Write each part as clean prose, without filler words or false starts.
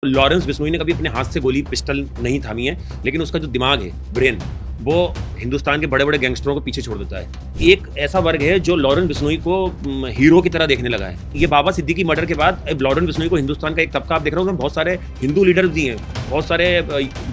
Lawrence Bishnoi ने कभी अपने हाथ से गोली पिस्टल नहीं थामी है, लेकिन उसका जो दिमाग है, ब्रेन, वो हिंदुस्तान के बड़े बड़े गैंगस्टरों को पीछे छोड़ देता है। एक ऐसा वर्ग है जो लॉरेंस बिश्नोई को हीरो की तरह देखने लगा है। ये बाबा सिद्दीकी मर्डर के बाद अब लॉरेंस बिश्नोई को हिंदुस्तान का एक तबका आप देख रहे हो, बहुत सारे हिंदू लीडर्स भी हैं, बहुत सारे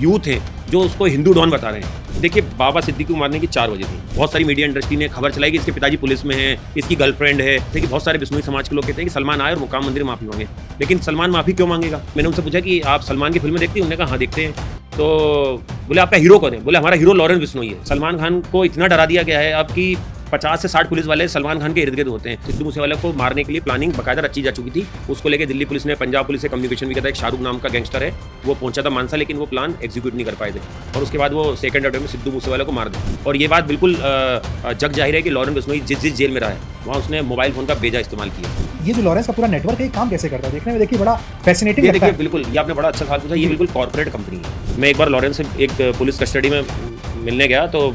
यूथ हैं जो उसको हिंदू डॉन बता रहे हैं। देखिए, बाबा सिद्दीकी को मारने की 4 वजह थी। बहुत सारी मीडिया इंडस्ट्री ने खबर चलाई कि इसके पिताजी पुलिस में हैं, इसकी गर्लफ्रेंड है। देखिए, बहुत सारे बिश्नोई समाज के लोग कहते हैं कि सलमान आए और मुकाम मंदिर माफी मांगे, लेकिन सलमान माफी क्यों मांगेगा? मैंने उनसे पूछा कि आप सलमान की फिल्में देखती हैं? उन्होंने कहा हाँ देखते हैं। तो बोले आपका हीरो कौन है? बोले हमारा हीरो लॉरेंस बिश्नोई है। सलमान खान को इतना डरा दिया गया है अब कि 50 से 60 पुलिस वाले सलमान खान के इर्द गिर्द होते हैं। सिद्धू मूसेवाला को मारने के लिए प्लानिंग बाकायदा रची जा चुकी थी। उसको लेके दिल्ली पुलिस ने, पंजाब पुलिस से कम्युनिकेशन भी किया था। एक शाहरुख नाम का गैंगस्टर है, वो पहुंचा था मानसा, लेकिन वो प्लान एग्जीक्यूट नहीं कर पाए थे और उसके बाद वो सेकंड अटेम्प्ट में सिद्धू मूसेवाला को मार दिया। और ये बात बिल्कुल जग जाहिर है कि लॉरेंस बिश्नोई जिस जेल में रहा है वहाँ उसने मोबाइल फोन का बेजा इस्तेमाल किया। ये जो लॉरेंस का पूरा नेटवर्क है काम कैसे करता है? देखने में देखिए बड़ा फैसिनेटिंग लगता है। बिल्कुल, ये आपने बड़ा अच्छा सवाल पूछा। ये बिल्कुल कॉर्पोरेट कंपनी है। मैं एक बार लॉरेंस से एक पुलिस कस्टडी में मिलने गया तो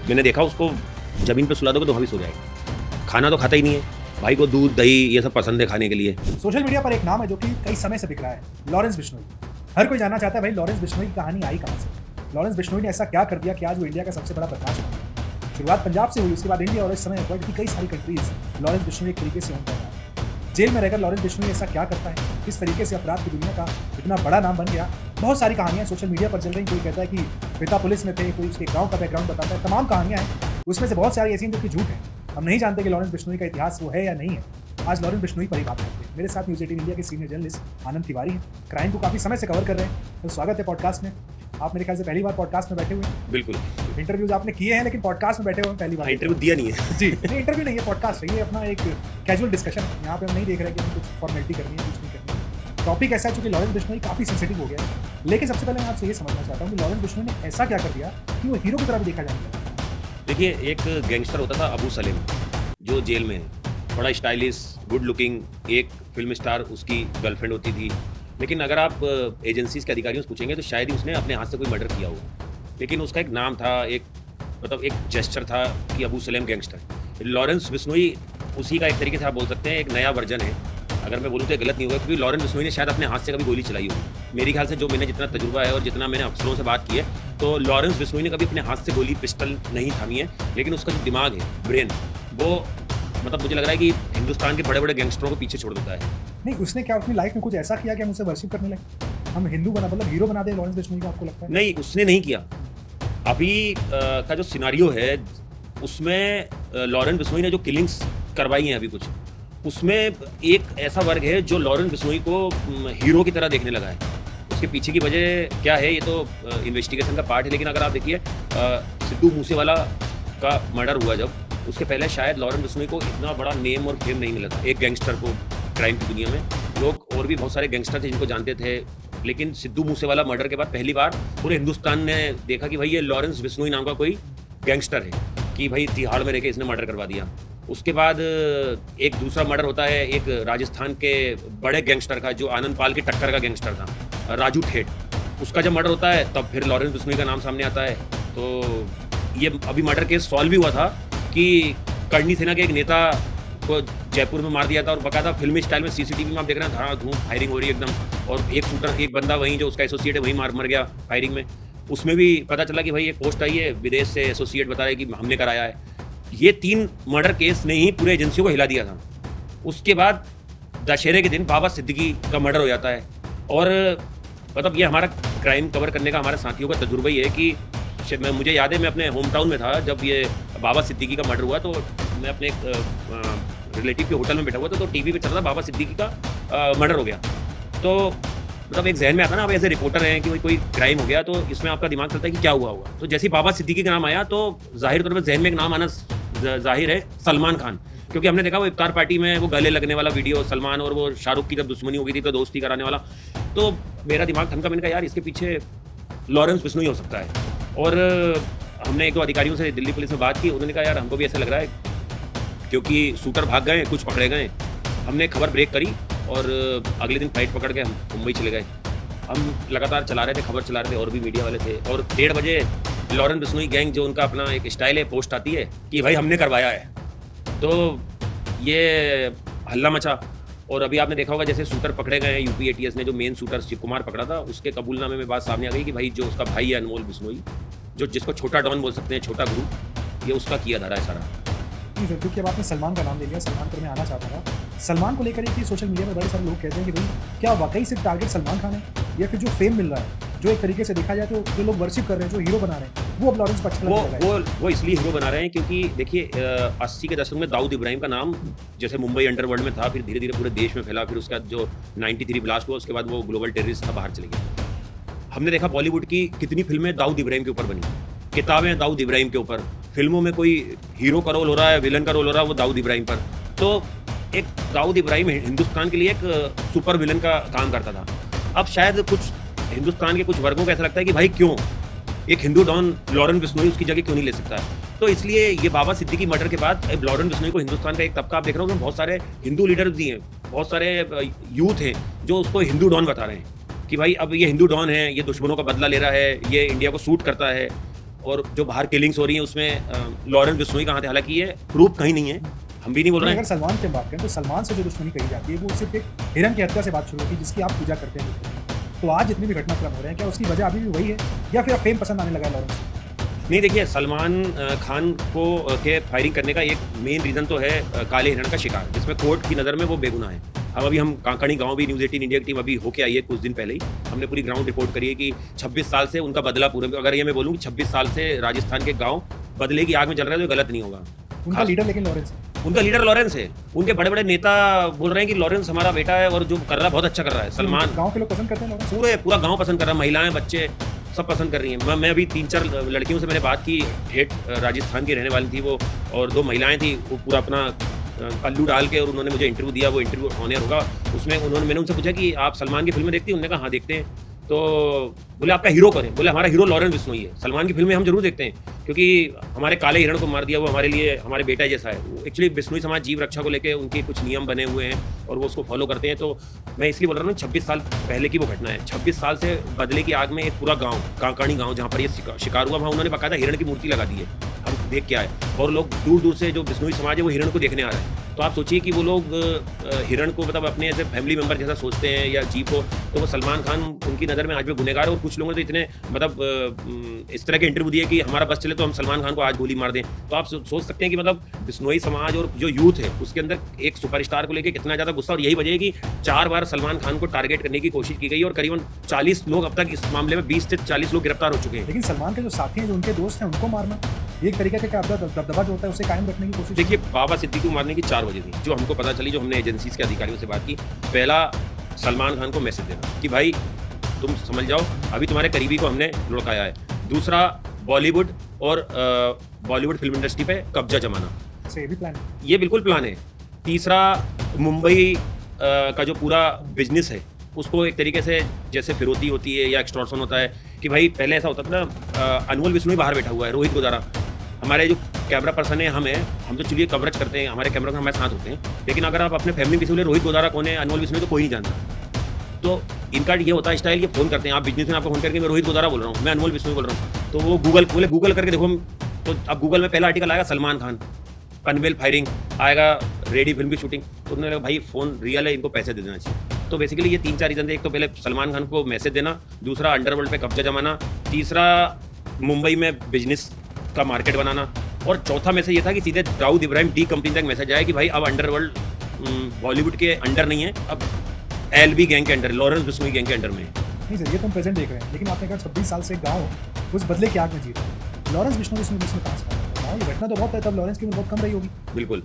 मैंने देखा उसको जमीन पर सुला दोगे तो वहाँ भी सो जाएगा। खाना तो खाता ही नहीं है। भाई को दूध दही ये सब पसंद है खाने के लिए। सोशल मीडिया पर एक नाम है जो कि कई समय से बिक रहा है, लॉरेंस बिश्नोई। हर कोई जानना चाहता है भाई लॉरेंस बिश्नोई की कहानी आई कहाँ से? लॉरेंस बिश्नोई ने ऐसा क्या कर दिया कि आज वो इंडिया का सबसे बड़ा बदमाश बन गया? शुरुआत पंजाब से हुई, उसके बाद इंडिया और इस समय वर्ल्ड की कई सारी कंट्रीज लॉरेंस बिश्नोई एक तरीके से ओन कर रहा है। जेल में रहकर लॉरेंस बिश्नोई ऐसा क्या करता है, किस तरीके से अपराध की दुनिया का इतना बड़ा नाम बन गया? बहुत सारी कहानियां सोशल मीडिया पर चल रही। कोई कहता है कि पिता पुलिस में थे, कोई उसके गांव का बैकग्राउंड बताता है। तमाम कहानियां हैं, उसमें से बहुत सारी ऐसी हैं जो कि झूठ है। हम नहीं जानते कि लॉरेंस बिश्नोई का इतिहास वो है या नहीं है। आज लॉरेंस बिश्नोई पर ही बात करते हैं। मेरे साथ न्यूज़ 18 इंडिया के सीनियर जर्नलिस्ट आनंद तिवारी हैं। क्राइम को काफ़ी समय से कवर कर रहे हैं, तो स्वागत है पॉडकास्ट में। आप मेरे ख्याल से पहली बार पॉडकास्ट में बैठे हुए हैं। बिल्कुल, इंटरव्यूज आपने किए हैं लेकिन पॉडकास्ट में बैठे हुए हैं पहली बार। इंटरव्यू दिया नहीं है जी नहीं, इंटरव्यू नहीं है, पॉडकास्ट है। ये अपना एक कैजुअल डिस्कशन है। यहाँ पे हम नहीं देख रहे कि हमें कुछ फॉर्मेलिटी करनी है, कुछ नहीं करनी है। टॉपिक ऐसा है चूंकि लॉरेंस बिश्नोई काफ़ी सेंसिटिव हो गया है। लेकिन सबसे पहले मैं आपसे ये समझना चाहता हूँ कि लॉरेंस बिश्नोई ने ऐसा क्या कर दिया कि वो हीरो की तरह भी देखा जाने लगा? देखिए, एक गैंगस्टर होता था अबू सलेम, जो जेल में है, बड़ा स्टाइलिश, गुड लुकिंग, एक फिल्म स्टार उसकी गर्लफ्रेंड होती थी। लेकिन अगर आप एजेंसीज के अधिकारियों से पूछेंगे तो शायद ही उसने अपने हाथ से कोई मर्डर किया हो। लेकिन उसका एक नाम था, एक मतलब एक जेस्चर था कि अबू सलेम गैंगस्टर। लॉरेंस बिश्नोई उसी का एक तरीके से आप बोल सकते हैं एक नया वर्जन है। अगर मैं बोलूँ तो गलत नहीं होगा, क्योंकि लॉरेंस बिश्नोई ने शायद अपने हाथ से कभी गोली चलाई होगी। मेरे ख्याल से जो मैंने जितना तजुर्बा है और जितना मैंने अफसरों से बात की है, तो लॉरेंस बिश्नोई ने कभी अपने हाथ से गोली पिस्टल नहीं थामी है, लेकिन उसका जो दिमाग है, ब्रेन, वो मतलब मुझे लग रहा है कि हिंदुस्तान के बड़े बड़े गैंगस्टरों को पीछे छोड़ देता है। नहीं, उसने क्या अपनी लाइफ में कुछ ऐसा किया कि हम उसे वर्शिप करने लगे? हम हिंदू बना मतलब हीरो बना दे लॉरेंस बिश्नोई को, आपको लगता है? नहीं, उसने नहीं किया। अभी का जो सिनारियो है उसमें लॉरेंस बिश्नोई ने जो किलिंग्स करवाई हैं अभी कुछ, उसमें एक ऐसा वर्ग है जो लॉरेंस बिश्नोई को हीरो की तरह देखने लगा है। उसके पीछे की वजह क्या है ये तो इन्वेस्टिगेशन का पार्ट है। लेकिन अगर आप देखिए, सिद्धू मूसेवाला का मर्डर हुआ जब, उसके पहले शायद लॉरेंस बिश्नोई को इतना बड़ा नेम और फेम नहीं मिला था एक गैंगस्टर को क्राइम की दुनिया में। लोग और भी बहुत सारे गैंगस्टर थे जिनको जानते थे, लेकिन सिद्धू मूसेवाला मर्डर के बाद पहली बार पूरे हिंदुस्तान ने देखा कि भाई ये लॉरेंस बिश्नोई नाम का कोई गैंगस्टर है, कि भाई तिहाड़ में रहकर इसने मर्डर करवा दिया। उसके बाद एक दूसरा मर्डर होता है एक राजस्थान के बड़े गैंगस्टर का, जो आनंद पाल की टक्कर का गैंगस्टर था, राजू ठेठ। उसका जब मर्डर होता है तब फिर लॉरेंस बिश्नोई का नाम सामने आता है। तो ये अभी मर्डर केस सॉल्व भी हुआ था कि करनी सेना के एक नेता को जयपुर में मार दिया था, और बाकायदा फिल्मी स्टाइल में सीसीटीवी में आप देख रहे हैं धड़ाधूम फायरिंग हो रही है एकदम। और एक शूटर, एक बंदा वहीं जो उसका एसोसिएट है वहीं मर गया फायरिंग में। उसमें भी पता चला कि भाई एक पोस्ट आई है विदेश से, एसोसिएट बता रहे कि हमने कराया है। ये 3 मर्डर केस ने ही पूरे एजेंसियों को हिला दिया था। उसके बाद दशहरे के दिन बाबा सिद्दीकी का मर्डर हो जाता है। और मतलब ये हमारा क्राइम कवर करने का हमारे साथियों का तजुर्बा ही है कि मुझे याद है मैं अपने होम टाउन में था जब ये बाबा सिद्दीकी का मर्डर हुआ। तो मैं अपने एक रिलेटिव के होटल में बैठा हुआ था, तो टीवी पे चल रहा था बाबा सिद्दीकी का मर्डर हो गया। तो मतलब एक जहन में आता ना, आप ऐसे रिपोर्टर हैं कि कोई क्राइम हो गया, तो इसमें आपका दिमाग चलता है कि क्या हुआ होगा। तो जैसे ही बाबा सिद्दीकी का नाम आया तो जाहिर तौर पर जहन में एक नाम आना जाहिर है, सलमान खान। क्योंकि हमने देखा वो इफ्तार पार्टी में वो गले लगने वाला वीडियो, सलमान और वो शाहरुख की जब दुश्मनी हो गई थी तो दोस्ती कराने वाला। तो मेरा दिमाग थमका, मैंने कहा यार इसके पीछे लॉरेंस बिश्नोई हो सकता है। और हमने एक दो अधिकारियों से दिल्ली पुलिस में बात की, उन्होंने कहा यार हमको भी ऐसा लग रहा है, क्योंकि शूटर भाग गए, कुछ पकड़े गए। हमने खबर ब्रेक करी और अगले दिन फ्लाइट पकड़ के हम मुंबई चले गए। हम लगातार चला रहे थे, खबर चला रहे थे, और भी मीडिया वाले थे। और 1:30 बजे लॉरेंस बिश्नोई गैंग, जो उनका अपना एक स्टाइल है, पोस्ट आती है कि भाई हमने करवाया है। तो ये हल्ला मचा और अभी आपने देखा होगा जैसे शूटर पकड़े गए हैं यूपी एटीएस ने, जो मेन शूटर शिव कुमार पकड़ा था, उसके कबूलनामे में बात सामने आ गई कि भाई जो उसका भाई है अनमोल बिश्नोई, जो जिसको छोटा डॉन बोल सकते हैं, छोटा ग्रुप, ये उसका किया धरा है सारा। नहीं सर, क्योंकि अब आपने सलमान का नाम ले लिया, सलमान पर मैं आना चाहता था। सलमान को लेकर ही सोशल मीडिया में बड़े सारे लोग कहते हैं कि भाई क्या वाकई सिर्फ टारगेट सलमान खान है, या फिर जो फेम मिल रहा है, जो एक तरीके से देखा जाए तो जो लोग वर्शिप कर रहे हैं, जो हीरो बना रहे हैं, वो अब लॉरेंस को अच्छा लगने लगा है। वो इसलिए हीरो बना रहे हैं क्योंकि देखिए 80 के दशक में दाऊद इब्राहिम का नाम जैसे मुंबई अंडरवर्ल्ड में था, फिर धीरे धीरे पूरे देश में फैला, फिर उसके बाद जो 93 ब्लास्ट हुआ, उसके बाद वो ग्लोबल टेररिस्ट था, बाहर चले गया। हमने देखा बॉलीवुड की कितनी फिल्में दाऊद इब्राहिम के ऊपर बनी, किताबें दाऊद इब्राहिम के ऊपर, फिल्मों में कोई हीरो का रोल हो रहा है, विलन का रोल हो रहा है, वो दाऊद इब्राहिम पर। तो एक दाऊद इब्राहिम हिंदुस्तान के लिए एक सुपर विलन का काम करता था। अब शायद कुछ हिंदुस्तान के कुछ वर्गों को ऐसा लगता है कि भाई क्यों एक हिंदू डॉन लॉरेंस बिश्नोई उसकी जगह क्यों नहीं ले सकता है। तो इसलिए ये बाबा सिद्दीकी मर्डर के बाद लॉरेंस बिश्नोई को हिंदुस्तान का एक तबका आप देख रहे हो, बहुत सारे हिंदू लीडर्स भी हैं, बहुत सारे यूथ हैं जो उसको हिंदू डॉन बता रहे हैं कि भाई अब ये हिंदू डॉन है, ये दुश्मनों का बदला ले रहा है, ये इंडिया को सूट करता है। और जो बाहर किलिंग्स हो रही हैं उसमें लॉरेंस बिश्नोई का हाथ है, हालांकि ये प्रूफ कहीं नहीं है, हम भी नहीं बोल रहे हैं। अगर सलमान की बात करें तो सलमान से जो दुश्मनी कही जाती है वो सिर्फ एक हिरन की हत्या से बात शुरू होती है, जिसकी आप पूजा करते हैं। तो आज जितने भी घटनाक्रम हो रहे हैं, क्या उसकी वजह अभी भी वही है, या फिर फेम पसंद आने लगा है लॉरेंस को? नहीं, देखिए सलमान खान को के फायरिंग करने का एक मेन रीज़न तो है काले हिरण का शिकार, जिसमें कोर्ट की नज़र में वो बेगुनाह है। हम कांकणी गांव भी न्यूज़ 18 इंडिया की टीम अभी होके आई है कुछ दिन पहले ही, हमने पूरी ग्राउंड रिपोर्ट करी है कि 26 साल से उनका बदला पूरे, अगर ये मैं बोलूँ कि 26 साल से राजस्थान के गाँव बदले की आग में जल रहे हैं तो गलत नहीं होगा। उनका लीडर लेकिन लॉरेंस है, उनका लीडर लॉरेंस है, उनके बड़े बड़े नेता बोल रहे हैं कि लॉरेंस हमारा बेटा है और जो कर रहा है बहुत अच्छा कर रहा है। सलमान गांव के लोग पसंद करते हैं लॉरेंस, पूरा गांव पसंद कर रहा है, महिलाएं बच्चे सब पसंद कर रही हैं। मैं अभी 3-4 लड़कियों से मैंने बात की, ठेठ राजस्थान की रहने वाली थी वो, और 2 महिलाएं थी, वो पूरा अपना पल्लू डाल के और उन्होंने मुझे इंटरव्यू दिया, वो इंटरव्यू ऑनर होगा उसमें। मैंने उनसे पूछा कि आप सलमान की फिल्में देखती हैं? उन्होंने कहा हाँ देखते हैं। तो बोले आपका हीरो कौन है? बोले हमारा हीरो लॉरेंस बिश्नोई है। सलमान की फिल्में हम जरूर देखते हैं क्योंकि हमारे काले हिरण को मार दिया, वो हमारे लिए हमारे बेटा जैसा है। एक्चुअली बिश्नोई समाज जीव रक्षा को लेकर उनके कुछ नियम बने हुए हैं और वो उसको फॉलो करते हैं। तो मैं इसलिए बोल रहा हूँ 26 साल पहले की वो घटना है। 26 साल से बदले की आग में एक पूरा गाँव, कांकणी गाँव जहाँ पर ये शिकार हुआ, वहाँ उन्होंने बाकायदा हिरण की मूर्ति लगा दी है, हम देख के आए। और लोग दूर दूर से जो बिश्नोई समाज है वो हिरण को देखने आ रहे हैं। तो आप सोचिए कि वो लोग हिरण को मतलब अपने ऐसे फैमिली मेंबर जैसा सोचते हैं या जीव को, तो वो सलमान खान उनकी नज़र में आज भी गुनहगार है। और कुछ लोगों ने तो इतने मतलब इस तरह के इंटरव्यू दिए कि हमारा बस चले तो हम सलमान खान को आज गोली मार दें। तो आप सोच सकते हैं कि मतलब बिश्नोई समाज और जो यूथ है उसके अंदर एक सुपरस्टार को लेकर कितना ज़्यादा गुस्सा। और यही वजह है कि 4 बार सलमान खान को टारगेट करने की कोशिश की गई और करीबन 40 लोग अब तक इस मामले में 20 से 40 लोग गिरफ्तार हो चुके हैं। लेकिन सलमान के जो साथी हैं, जो उनके दोस्त हैं, उनको मारना एक तरीके का दबदबा जो होता है उसे कायम रखने की कोशिश। देखिए बाबा सिद्दीकी को मारने की 4 वजह थी जो हमको पता चली, जो हमने एजेंसीज के अधिकारियों से बात की। पहला, सलमान खान को मैसेज देना कि भाई तुम समझ जाओ, अभी तुम्हारे करीबी को हमने लुढ़काया है। दूसरा, बॉलीवुड और बॉलीवुड फिल्म इंडस्ट्री पे कब्जा जमाना, ये भी प्लान है, ये बिल्कुल प्लान है। तीसरा, मुंबई का जो पूरा बिजनेस है उसको एक तरीके से जैसे फिरौती होती है या एक्सटॉर्शन होता है कि भाई पहले ऐसा होता था ना, अनमोल बिश्नोई बाहर बैठा हुआ है, रोहित गोदारा हमारे जो कैमरा पर्सन है, हम तो चलिए कवरेज करते हैं, हमारे कैमरा हमारे साथ होते हैं, लेकिन अगर आप अपने फैमिली किसी बोले रोहित गोदारा कौन है, अनमोल बिश्नोई, तो कोई नहीं जानता। तो इनका ये होता है स्टाइल, ये फ़ोन करते हैं, आप बिजनेस में आपको फ़ोन करके मैं रोहित गोदारा बोल रहा हूँ, मैं अनमोल बिश्नोई बोल रहा हूँ, तो वो गूगल करके देखो। तो अब गूगल में पहला आर्टिकल आएगा सलमान खान पनवेल फायरिंग, आएगा रेडी फिल्म की शूटिंग। तो उन्होंने कहा भाई फ़ोन रियल है, इनको पैसे दे देना चाहिए। तो बेसिकली ये 3-4 रीज़न थे। एक तो पहले सलमान खान को मैसेज देना, दूसरा अंडरवर्ल्ड पे कब्जा जमाना, तीसरा मुंबई में बिजनेस का मार्केट बनाना, और चौथा में से ये था कि सीधे दाऊद इब्राहिम डी कंपनी तक मैसेज आया कि भाई अब अंडरवर्ल्ड बॉलीवुड के अंडर नहीं है, अब LB गैंग के अंडर, लॉरेंस बिश्नोई गैंग के अंडर में है। नहीं सर, ये तुम प्रेजेंट देख रहे हैं, लेकिन आपने कहा 26 साल से गाँव उस बदले की आग में जी रहा है। लॉरेंस बिश्नोई इसमें कहाँ से आया? ये घटना तो बहुत है, तब लॉरेंस की उम्र बहुत कम रही होगी। बिल्कुल,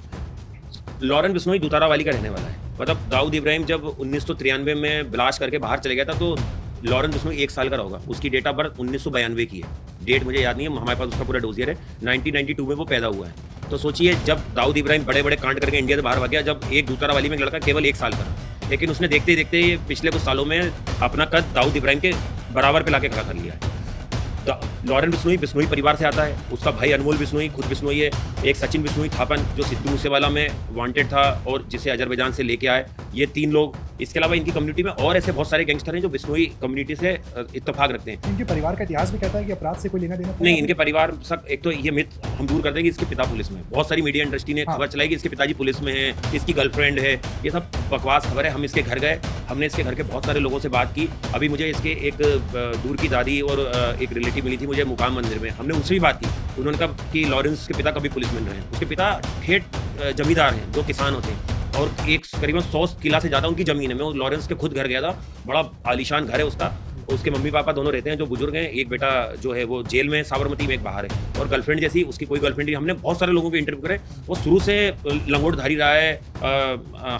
लॉरेंस बिश्नोई दूतारावाली का रहने वाला है। मतलब दाऊद इब्राहिम जब 1993 में ब्लास्ट करके बाहर चले गया था, तो लॉरेंस बिश्नोई 1 साल का होगा। उसकी डेट ऑफ बर्थ 1992 की है, डेट मुझे याद नहीं है, हमारे पास उसका पूरा डोजियर है। 1992 में वो पैदा हुआ है। तो सोचिए जब दाऊद इब्राहिम बड़े बड़े कांड करके इंडिया से बाहर भाग गया, जब एक दूतारावाली में एक लड़का केवल 1 साल का, लेकिन उसने देखते ही देखते पिछले कुछ सालों में अपना कद दाऊद इब्राहिम के बराबर पे लाके खड़ा कर लिया है। लॉरेंस बिश्नोई परिवार से आता है, उसका भाई अनमोल बिश्नोई खुद बिश्नोई है, एक सचिन बिश्नोई थापन जो सिद्धू मूसेवाला में वांटेड था और जिसे अजरबैजान से लेके आए, ये 3 लोग। इसके अलावा इनकी कम्युनिटी में और ऐसे बहुत सारे गैंगस्टर हैं जो बिश्नोई कम्युनिटी से इत्तेफाक रखते हैं। इनके परिवार का इतिहास भी कहता है कि अपराध से कोई लेना देना नहीं, इनके परिवार सब, एक तो ये मिथ हम दूर कर देंगे, इसके पिता पुलिस में। बहुत सारी मीडिया इंडस्ट्री ने खबर चलाई कि इसके पिताजी पुलिस में हैं, इसकी गर्लफ्रेंड है। ये सब बकवास खबर है। हम इसके घर गए, हमने इसके घर के बहुत सारे लोगों से बात की। अभी मुझे इसके एक दूर की दादी और एक रिलेटिव मिली थी मुझे मुकाम मंदिर में, हमने उनसे भी बात की। उन्होंने कहा कि लॉरेंस के पिता कभी पुलिस में रहे हैं। उसके पिता ठेठ जमींदार हैं, जो किसान होते हैं, और एक करीबन 100 किला से ज़्यादा उनकी ज़मीन है। मैं लॉरेंस के खुद घर गया था, बड़ा आलीशान घर है उसका। उसके मम्मी पापा दोनों रहते हैं, जो बुजुर्ग हैं। एक बेटा जो है वो जेल में, साबरमती में, एक बाहर है। और गर्लफ्रेंड जैसी उसकी कोई गर्लफ्रेंड नहीं। हमने बहुत सारे लोगों के इंटरव्यू करे। वो शुरू से लंगोटधारी रहा है,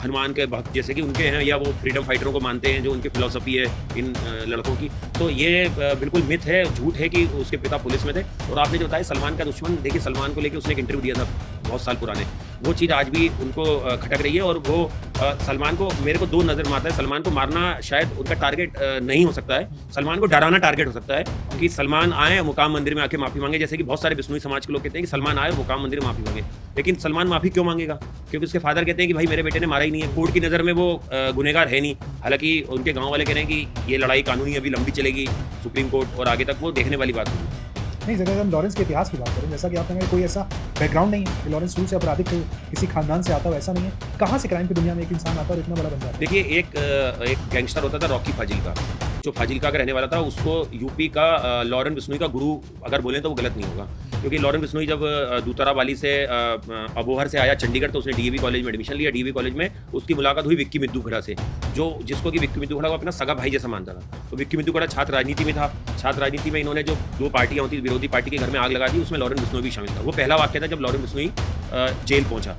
हनुमान के भक्त जैसे कि उनके हैं, या वो फ्रीडम फाइटरों को मानते हैं, जो उनकी फिलॉसफी है इन लड़कों की। तो ये बिल्कुल मिथ है, झूठ है कि उसके पिता पुलिस में थे। और आपने जो बताया सलमान का दुश्मन, देखिए सलमान को लेकर उसने एक इंटरव्यू दिया था बहुत साल पुराने, वो चीज़ आज भी उनको खटक रही है। और वो सलमान को, मेरे को 2 नज़र में आता है, सलमान को मारना शायद उनका टारगेट नहीं हो सकता है, सलमान को डराना टारगेट हो सकता है। कि सलमान आए मुकाम मंदिर में आके माफ़ी मांगे, जैसे कि बहुत सारे बिश्नोई समाज के लोग कहते हैं कि सलमान आए और मुकाम मंदिर में माफ़ी मांगे। लेकिन सलमान माफ़ी क्यों मांगेगा? क्योंकि उसके फादर कहते हैं कि भाई मेरे बेटे ने मारा ही नहीं है, कोर्ट की नज़र में वो गुनहगार है नहीं। हालांकि उनके गाँव वाले कह रहे हैं कि ये लड़ाई कानूनी अभी लंबी चलेगी, सुप्रीम कोर्ट, और आगे तक वो देखने वाली बात होगी। नहीं, अगर हम लॉरेंस के इतिहास की बात करें, जैसा कि आपने कहा, कोई ऐसा बैकग्राउंड नहीं है कि लॉरेंस शुरू से आपराधिक किसी खानदान से आता हो, ऐसा नहीं है। कहाँ से क्राइम की दुनिया में एक इंसान आता है और इतना बड़ा बन जाता है? देखिए, एक गैंगस्टर होता था रॉकी फाजिल्का, जो फाजिल्का का रहने वाला था। उसको यूपी का लॉरेंस बिश्नोई का गुरु अगर बोलें तो वो गलत नहीं होगा, क्योंकि लॉरेंस बिश्नोई जब दूतारा वाली से अबोहर से आया चंडीगढ़, तो उसने डीएवी कॉलेज में एडमिशन लिया। डीएवी कॉलेज में उसकी मुलाकात हुई विक्की मिद्दू खड़ा से, जिसको कि विक्की मिद्दू खड़ा को अपना सगा भाई जैसा मानता था। तो विक्की मिद्दू खड़ा छात्र राजनीति में था। छात्र राजनीति में इन्होंने जो 2 पार्टियां होती, विरोधी पार्टी के घर में आग लगा दी, उसमें लॉरेंस बिश्नोई भी शामिल था। वो पहला वाक्य था जब लॉरेंस बिश्नोई जेल पहुंचा,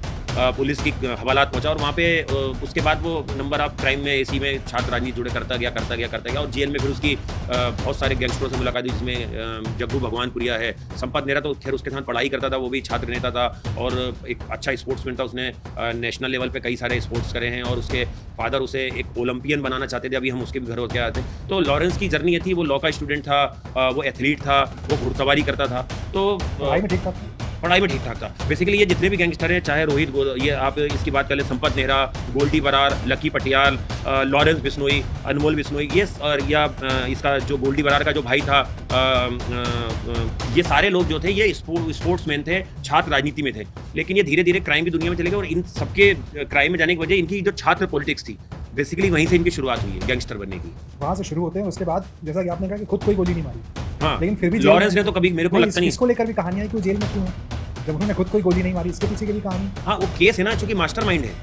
पुलिस की हवालात पहुंचा, और वहाँ पे उसके बाद वो नंबर ऑफ क्राइम में, इसी में छात्र राजनीति जुड़े करता गया। और जेल में फिर उसकी बहुत सारे गैंगस्टरों से मुलाकात हुई, जिसमें जग्गू भगवानपुरिया है। संपत नेहरा तो खैर उसके साथ पढ़ाई करता था, वो भी छात्र नेता था और एक अच्छा स्पोर्ट्समैन था। उसने नेशनल लेवल पे कई सारे स्पोर्ट्स करे हैं, और उसके फादर उसे एक ओलंपियन बनाना चाहते थे। अभी हम उसके भी घर होकर आए थे। तो लॉरेंस की जर्नी ये थी, वो लॉ का स्टूडेंट था, वो एथलीट था, वो घुड़सवारी करता था। तो पढ़ाई में ठीक ठाक था। बेसिकली ये जितने भी गैंगस्टर हैं, चाहे रोहित, ये आप इसकी बात कर लें, संपत नेहरा, गोल्डी बरार, लकी पटियाल, लॉरेंस बिश्नोई, अनमोल बिश्नोई, ये या इसका जो गोल्डी बरार का जो भाई था, ये सारे लोग जो थे ये स्पोर्ट्समैन थे, छात्र राजनीति में थे। लेकिन ये धीरे धीरे क्राइम की दुनिया में चले गए, और इन सबके क्राइम में जाने की वजह इनकी जो छात्र पॉलिटिक्स थी, बेसिकली वहीं से इनकी शुरुआत हुई है गैंगस्टर बनने की। वहाँ से शुरू होते हैं। उसके बाद जैसा कि आपने कहा कि खुद कोई गोली नहीं मारी, हाँ, लेकिन फिर भी लॉरेंस ने तो कभी, मेरे को लगता नहीं, इसको लेकर भी कहानियां है कि वो जेल में क्यों है, जब उन्होंने खुद कोई गोली नहीं मारी। इसके पीछे की भी कहानी, हाँ, वो केस है ना, चूंकि मास्टरमाइंड है।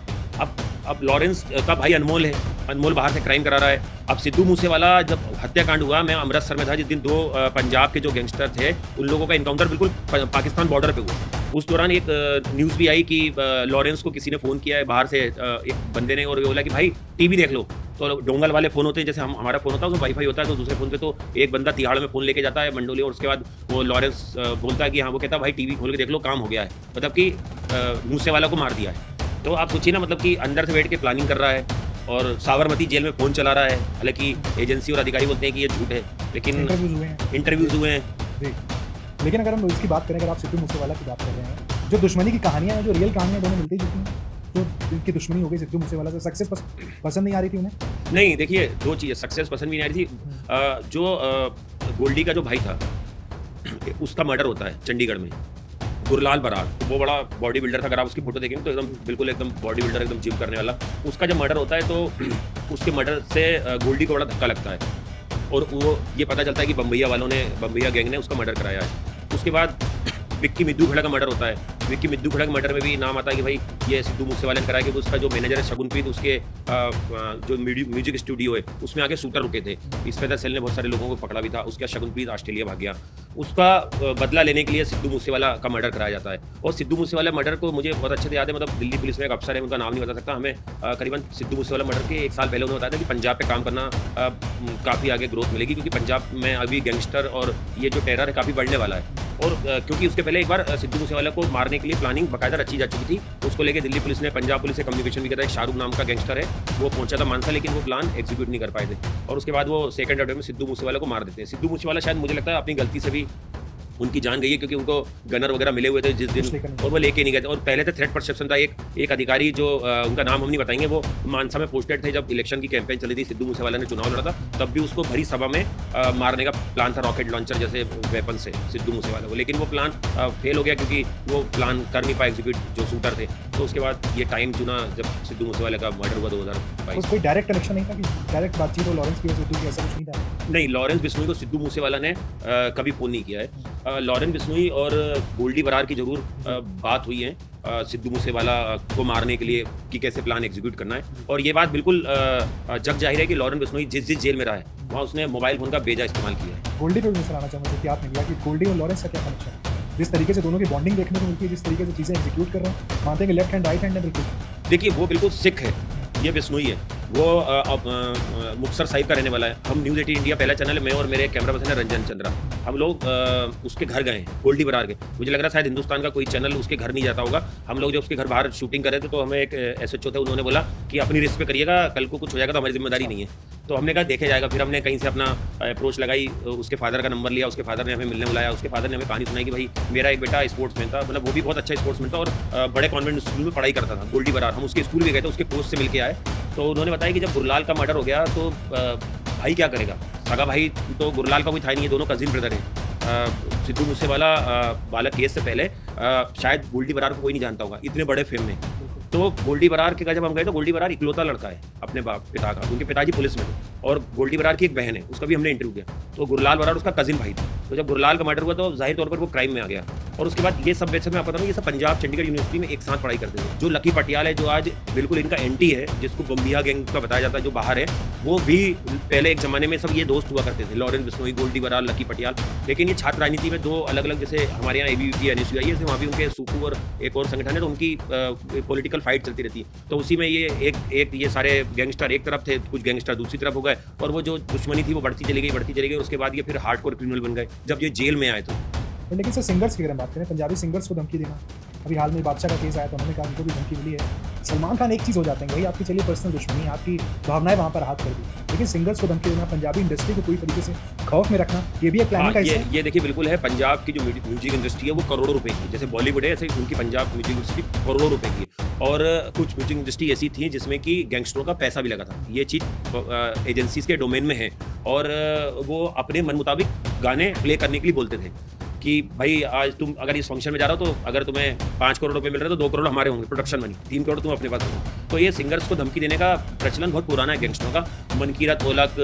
अब लॉरेंस का भाई अनमोल है, अनमोल बाहर से क्राइम करा रहा है। अब सिद्धू मूसेवाला जब हत्याकांड हुआ, मैं अमृतसर में था जिस दिन 2 पंजाब के जो गैंगस्टर थे, उन लोगों का इनकाउंटर बिल्कुल पाकिस्तान बॉर्डर पे हुआ। उस दौरान एक न्यूज़ भी आई कि लॉरेंस को किसी ने फ़ोन किया है बाहर से, एक बंदे ने, और बोला कि भाई टीवी देख लो। तो डोंगल वाले फ़ोन होते हैं, जैसे हमारा फ़ोन होता है, उसमें वाईफाई होता है, तो दूसरे फ़ोन पे तो एक बंदा तिहाड़ में फ़ोन लेके जाता है मंडोली, और उसके बाद वो लॉरेंस बोलता है कि हाँ, वो कहता है भाई टीवी खोल के देख लो, काम हो गया है, मतलब कि मूसेवाला को मार दिया है। तो आप सोचिए ना, मतलब कि अंदर से बैठ के प्लानिंग कर रहा है, और साबरमती जेल में फ़ोन चला रहा है। हालांकि एजेंसी और अधिकारी बोलते हैं कि ये झूठ है, लेकिन इंटरव्यूज़ हुए हैं। लेकिन अगर हम इसकी बात करें, अगर आप सिद्धू मूसेवाला की बात कर रहे हैं, जो दुश्मनी की कहानियां हैं, जो रियल कहानियां, दोनों मिलती जुलती हैं। जो इनकी दुश्मनी हो गई सिद्धू मूसेवाला से, सक्सेस पसंद नहीं आ रही थी उन्हें। नहीं, देखिए 2 चीज़ें, सक्सेस पसंद भी नहीं आ रही थी। जो गोल्डी का जो भाई था, उसका मर्डर होता है चंडीगढ़ में, गुरलाल बरार, वो बड़ा बॉडी बिल्डर था। अगर आप उसकी फोटो देखेंगे तो एकदम बिल्कुल एकदम बॉडी बिल्डर, एकदम जिम करने वाला। उसका जब मर्डर होता है तो उसके मर्डर से गोल्डी को बड़ा धक्का लगता है, और वो ये पता चलता है कि बम्बैया गैंग ने उसका मर्डर कराया है। उसके बाद विक्की मिद्दू खड़ा का मर्डर होता है। विक्की मिद्दू खड़ा के मर्डर में भी नाम आता है कि भाई ये सिद्धू मूसेवाले ने कराया, कि उसका जो मैनेजर है शगुनप्रीत, उसके जो म्यूजिक स्टूडियो है उसमें आके शूटर रुके थे। इंस्पेक्टर सेल ने बहुत सारे लोगों को पकड़ा भी था। उसके बाद शगुनप्रीत ऑस्ट्रेलिया भाग गया। उसका बदला लेने के लिए सिद्धू मूसेवाला का मर्डर कराया जाता है। और सिद्धू मूसेवाला मर्डर को मुझे बहुत अच्छे से याद है, मतलब दिल्ली पुलिस में एक अफसर है, उनका नाम नहीं बता सकता, हमें करीबन सिद्धू मूसेवाला मर्डर के 1 साल पहले उन्होंने बताया था कि पंजाब पे काम करना काफ़ी आगे ग्रोथ मिलेगी, क्योंकि पंजाब में अभी गैंगस्टर और ये जो टेरर है काफ़ी बढ़ने वाला है। और क्योंकि उसके पहले एक बार सिद्धू मूसेवाला को मारने के लिए प्लानिंग बाकायदा रची जा चुकी थी। उसको लेके दिल्ली पुलिस ने, पंजाब पुलिस से कम्युनिकेशन भी किया था। एक शाहरुख नाम का गैंगस्टर है, वो पहुंचा था मानसा, लेकिन वो प्लान एग्जीक्यूट नहीं कर पाए थे। और उसके बाद वो सेकंड अटेम्प्ट में सिद्धू मूसेवाला को मार देते हैं। सिद्धू मूसेवाला शायद मुझे लगता है अपनी गलती से भी उनकी जान गई है क्योंकि उनको गनर वगैरह मिले हुए थे जिस दिन, और वो लेके नहीं गए थे। और पहले तो थ्रेट परसेप्शन था। एक अधिकारी जो उनका नाम हम नहीं बताएंगे, वो मानसा में पोस्टेड थे जब इलेक्शन की कैंपेन चली थी, सिद्धू मूसेवाला ने चुनाव लड़ा था, तब भी उसको भरी सभा में मारने का प्लान था रॉकेट लॉन्चर जैसे वेपन से सिद्धू मूसेवाला को, लेकिन वो प्लान फेल हो गया क्योंकि वो प्लान कर नहीं पाए एग्जीक्यूट जो शूटर थे। तो उसके बाद ये टाइम चुना जब सिद्धू मूसेवाला का मर्डर हुआ 2022। कोई डायरेक्ट कनेक्शन नहीं था कि डायरेक्ट बातचीत हो लॉरेंस की और सिद्धू की, ऐसा कुछ नहीं था? नहीं, लॉरेंस बिश्नोई को सिद्धू मूसेवाला ने कभी फोन नहीं किया है। लॉरेंस बिश्नोई और गोल्डी बरार की जरूर बात हुई है सिद्धू मूसेवाला को मारने के लिए कि कैसे प्लान एग्जीक्यूट करना है। और ये बात बिल्कुल जग जाहिर है कि लॉरेंस बिश्नोई जिस जेल में रहा है वहाँ उसने मोबाइल फोन का बेजा इस्तेमाल किया है। गोल्डी पे भी सराहना चाहूँगा कि आपने कहा कि गोल्डी और लॉरेंस का क्या कनेक्शन है, जिस तरीके से दोनों की बॉन्डिंग देखने को मिलती है, जिस तरीके से चीज़ें एग्जीक्यूट कर रहे हैं, मानते हैं कि लेफ्ट हैंड राइट हैंड है बिल्कुल। देखिए वो बिल्कुल सिख है, ये बिश्नोई है, वो मुक्तसर साहिब का रहने वाला है। हम न्यूज़ 18 इंडिया पहला चैनल है, मैं और मेरे कैमरा पर्सन है रंजन चंद्रा, हम लोग उसके घर गए हैं गोल्डी बरार के। मुझे लग रहा है शायद हिंदुस्तान का कोई चैनल उसके घर नहीं जाता होगा। हम लोग जब उसके घर बाहर शूटिंग कर रहे थे तो हमें एक SHO थे, उन्होंने बोला कि अपनी रिस्क पे करिएगा, कल को कुछ हो जाएगा तो हमारी जिम्मेदारी नहीं है। तो हमने कहा देखे जाएगा। फिर हमने कहीं से अपना अप्रोच लगाई, उसके फादर का नंबर लिया, उसके फादर ने हमें मिलने बुलाया। उसके फादर ने हमें कहानी सुनाई कि भाई मेरा एक बेटा स्पोर्ट्समैन था, मतलब वो भी बहुत अच्छा स्पोर्ट्समैन था और बड़े कॉन्वेंट स्कूल में पढ़ाई करता था, गोल्डी बरार। हम उसके स्कूल भी गए थे, उसके पोस्ट से मिल के आए। तो उन्होंने बताया कि जब गुरलाल का मर्डर हो गया तो भाई क्या करेगा, सगा भाई तो गुरलाल का कोई था नहीं, ये दोनों कजिन ब्रदर हैं। सिद्धू मूसेवाला वाला केस से पहले शायद गोल्डी बरार को कोई नहीं जानता होगा इतने बड़े फेम में। तो गोल्डी बरार के जब हम गए तो गोल्डी बरार इकलौता लड़का है अपने पिता का, उनके पिताजी पुलिस में थे और गोल्डी बरार की एक बहन है, उसका भी हमने इंटरव्यू किया। तो गुरलाल बरार उसका कजिन भाई था। तो जब गुरलाल का मर्डर हुआ तो जाहिर तौर पर वो क्राइम में आ गया। और उसके बाद ये सब वैसे मैं आपको बताऊँ, ये सब पंजाब चंडीगढ़ यूनिवर्सिटी में एक साथ पढ़ाई करते थे। जो लकी पटियाल है, जो आज बिल्कुल इनका एंटी है, जिसको बम्बिया गैंग का बताया जाता है, जो बाहर है, वो भी पहले एक जमाने में सब ये दोस्त हुआ करते थे, लॉरेंस बिश्नोई, गोल्डी बरार, लकी पटियाल। लेकिन ये छात्र राजनीति में दो अलग अलग, जैसे हमारे यहाँ ABVP NSUI है, वहाँ भी उनके सूकू और एक और संगठन है, तो उनकी पॉलिटिकल फाइट चलती रहती है। तो उसी में ये एक ये सारे गैंगस्टर एक तरफ थे, कुछ गैंगस्टर दूसरी तरफ हो गए, और वो जो दुश्मनी थी वो बढ़ती चली गई। और उसके बाद ये फिर हार्डकोर क्रिमिनल बन गए जब ये जेल में आए। तो लेकिन सर सिंगर्स की अगर हम बात करें, पंजाबी सिंगर्स को धमकी देना, अभी हाल में बादशाह का केस आया तो उन्होंने कहा उनको भी धमकी मिली है। सलमान खान एक चीज़ हो जाते हैं भाई, आपकी चलिए पर्सनल दुश्मनी, आपकी भावनाएं वहाँ पर हाथ कर दी, लेकिन सिंगर्स को धमकी देना, पंजाबी इंडस्ट्री को पूरी तरीके से खौफ में रखना, ये भी एक प्लानिंग का हिस्सा है। ये देखिए बिल्कुल है। पंजाब की जो म्यूजिक इंडस्ट्री है वो करोड़ों रुपए की, जैसे बॉलीवुड है ऐसे उनकी पंजाब म्यूजिक इंडस्ट्री करोड़ों रुपए की। और कुछ म्यूजिक इंडस्ट्री ऐसी थी जिसमें कि गैंगस्टरों का पैसा भी लगा था। ये चीज़ एजेंसीज के डोमेन में है और वो अपने मन मुताबिक गाने प्ले करने के लिए बोलते थे कि भाई आज तुम अगर इस फंक्शन में जा रहे हो तो अगर तुम्हें 5 करोड़ रुपए मिल रहे हो तो 2 करोड़ हमारे होंगे प्रोडक्शन मनी, 3 करोड़ तुम अपने पास रखो। तो ये सिंगर्स को धमकी देने का प्रचलन बहुत पुराना है गैंगस्टरों का। मनकीरत ओलक,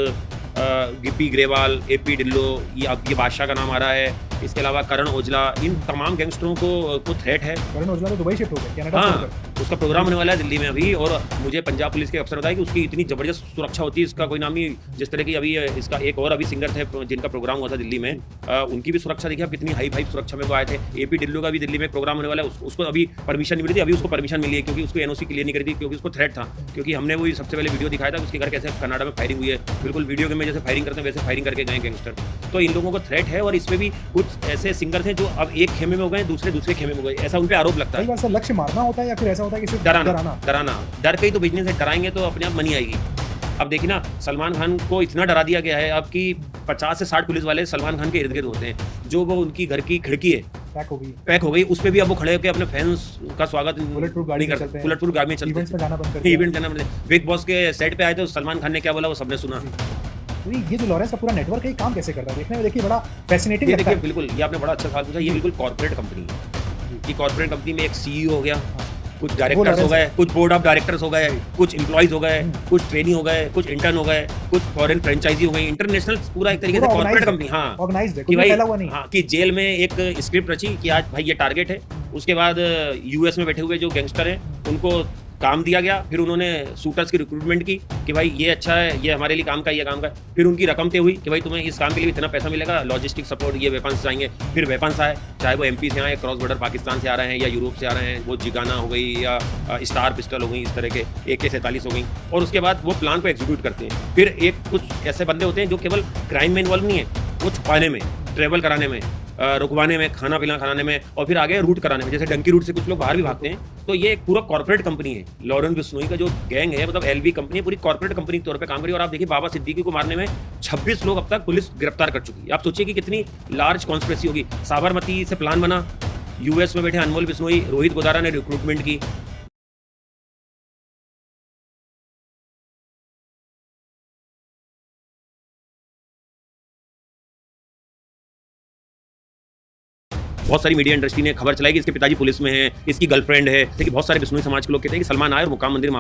गिप्पी ग्रेवाल, AP ढिल्लो, ये बादशाह का नाम आ रहा है, इसके अलावा करण औजला, इन तमाम गैंगस्टरों को थ्रेट है। करण औजला तो दुबई शिफ्ट हो गए, कनाडा हाँ, उसका प्रोग्राम होने वाला है दिल्ली में अभी, और मुझे पंजाब पुलिस के अफसर बताया कि उसकी इतनी जबरदस्त सुरक्षा होती है, इसका कोई नाम नहीं। जिस तरह की अभी इसका एक और अभी सिंगर थे जिनका प्रोग्राम हुआ था दिल्ली में, उनकी भी सुरक्षा देखिए आप कितनी हाई फाई सुरक्षा में वो आए थे। AP ढिल्लो का भी दिल्ली में प्रोग्राम होने वाला है, उसको अभी परमिशन नहीं मिली थी, अभी उसको परमिशन मिली है क्योंकि उसको NOC क्लियर नहीं करी थी, क्योंकि उसको थ्रेट था। क्योंकि हमने वही सबसे पहले वीडियो दिखाया था उसके घर कैसे कनाडा में फायरिंग हुई है, बिल्कुल वीडियो गेम में जैसे फायरिंग करते हैं वैसे फायरिंग करके गए गैंगस्टर। तो इन लोगों को थ्रेट है और इसमें भी कुछ ऐसे सिंगर थे जो अब एक खेमे में हो गए, दूसरे खेमे में हो गए, ऐसा उन पे आरोप लगता है। कई बार सर लक्ष्य मारना होता है या फिर ऐसा होता है कि सिर्फ डराना। डर के ही तो बिजनेस है, डराएंगे तो अपने आप मनी आएगी। अब देखिए ना, सलमान खान को इतना डरा दिया गया है अब कि 50 से 60 पुलिस वाले सलमान खान के इर्द गिर्द होते हैं। जो वो उनकी घर की खिड़की है पैक हो गई, उस पे भी अब वो खड़े होकर अपने फैंस का स्वागत बुलेट प्रूफ गाड़ी में चलते हैं, बुलेट प्रूफ गाड़ी में चलते हैं, इवेंट्स में जाना बंद कर दिया। इवेंट जाना बंद। बिग बॉस के सेट पे आए थे, सलमान खान ने क्या बोला वो सबने सुना। तो ये जो लॉरेंस का पूरा नेटवर्क है काम कैसे करता है, देखने में देखिए बड़ा फैसिनेटिंग लगता है। बिल्कुल, ये आपने बड़ा अच्छा सवाल पूछा। ये बिल्कुल कॉर्पोरेट कंपनी है कि कॉर्पोरेट कंपनी में एक CEO हो गया, कुछ डायरेक्टर्स हो गए, कुछ बोर्ड ऑफ डायरेक्टर्स हो गए, कुछ एम्प्लॉइज हो गए, कुछ ट्रेनी हो गए, कुछ इंटर्न हो गए, कुछ फॉरेन फ्रेंचाइजी हो गई, इंटरनेशनल पूरा एक तरीके से कॉर्पोरेट कंपनी। हाँ, ऑर्गेनाइज्ड है, कि भाई फैला हुआ नहीं। हाँ, कि जेल में एक स्क्रिप्ट रची कि आज भाई ये टारगेट है, उसके बाद US में बैठे हुए जो गैंगस्टर हैं उनको काम दिया गया, फिर उन्होंने शूटर्स की रिक्रूटमेंट की कि भाई ये अच्छा है, ये हमारे लिए काम का, ये काम का। फिर उनकी रकम तय हुई कि भाई तुम्हें इस काम के लिए इतना पैसा मिलेगा, लॉजिस्टिक सपोर्ट, ये वेपन्स आएंगे। फिर वेपन्स आए, चाहे वो MP से आए, क्रॉस बॉर्डर पाकिस्तान से आ रहे हैं या यूरोप से आ रहे हैं, वो जिगाना हो गई या स्टार पिस्टल हो गई, इस तरह के AK-47 हो गई। और उसके बाद वो प्लान को एग्जीक्यूट करते हैं। फिर एक कुछ ऐसे बंदे होते हैं जो केवल क्राइम में इन्वॉल्व नहीं है, वो छुपाने में, ट्रेवल कराने में, रुकवाने में, खाना पीना खिलाने में और फिर आगे रूट कराने में। जैसे डंकी रूट से कुछ लोग बाहर भी भागते हैं। तो ये एक पूरा कॉर्पोरेट कंपनी है। लॉरेंस बिश्नोई का जो गैंग है, मतलब एलबी कंपनी है, पूरी कॉर्पोरेट कंपनी के तौर पे काम करी। और आप देखिए बाबा सिद्दीकी को मारने में 26 लोग अब तक पुलिस गिरफ्तार कर चुकी है। आप सोचिए कि कितनी लार्ज कॉन्स्पिरेसी होगी। साबरमती से प्लान बना, यूएस में बैठे अनमोल बिश्नोई, रोहित गोदारा ने रिक्रूटमेंट की। बहुत सारी मीडिया इंडस्ट्री ने खबर चलाई कि इसके पिताजी पुलिस में हैं, इसकी गर्लफ्रेंड है। देखिए बहुत सारे बिश्नोई समाज के लोग कहते हैं कि सलमान आए और मुकाम मंदिर में